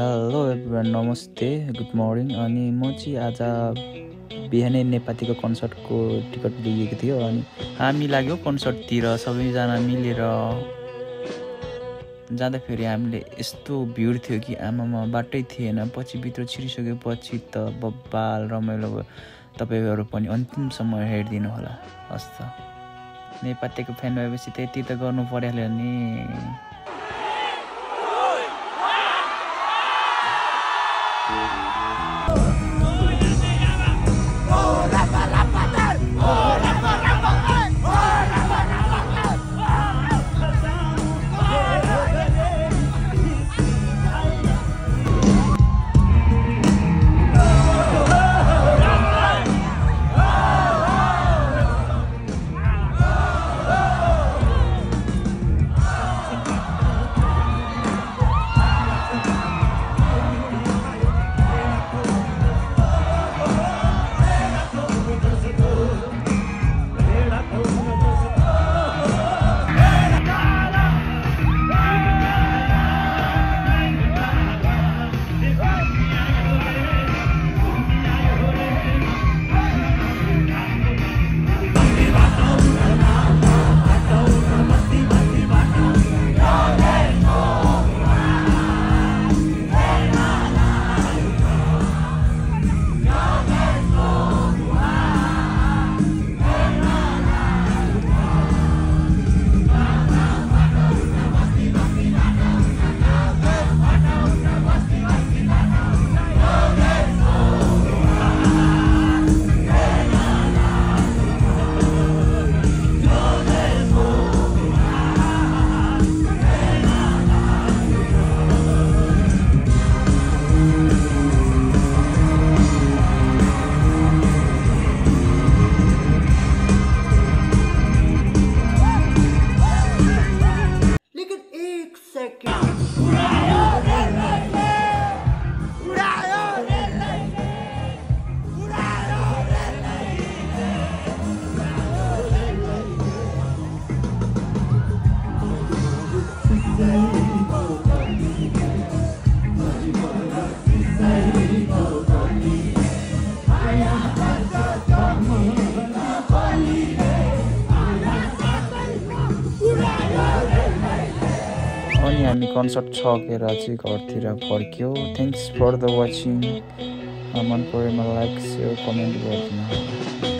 Hello everyone, नमस्ते, good morning. अनि म चाहिँ आज बिहानै नेपालीको कन्सर्टको टिकट लिएको थियो अनि हामी लाग्यो कन्सर्टतिर सबैजना मिलेर। जाँदाखेरि हामीले यस्तो भिड थियो कि आमामा बाटै थिएन। पछि भित्र छिरिसकेपछि त बब्बाल रमाइलो भयो। तपाईँहरू पनि अन्तिमसम्म हेरिदिनु होला। हस् त, नेपालीको फ्यान भएपछि त्यति त गर्नु परिहाल्यो नि। अनि हामी कन्सर्ट सकेर चाहिँ घरतिर फर्क्यौँ। Thanks for the watching. मन परेमा लाइक, सेयर, कमेन्ट गरिदिनु।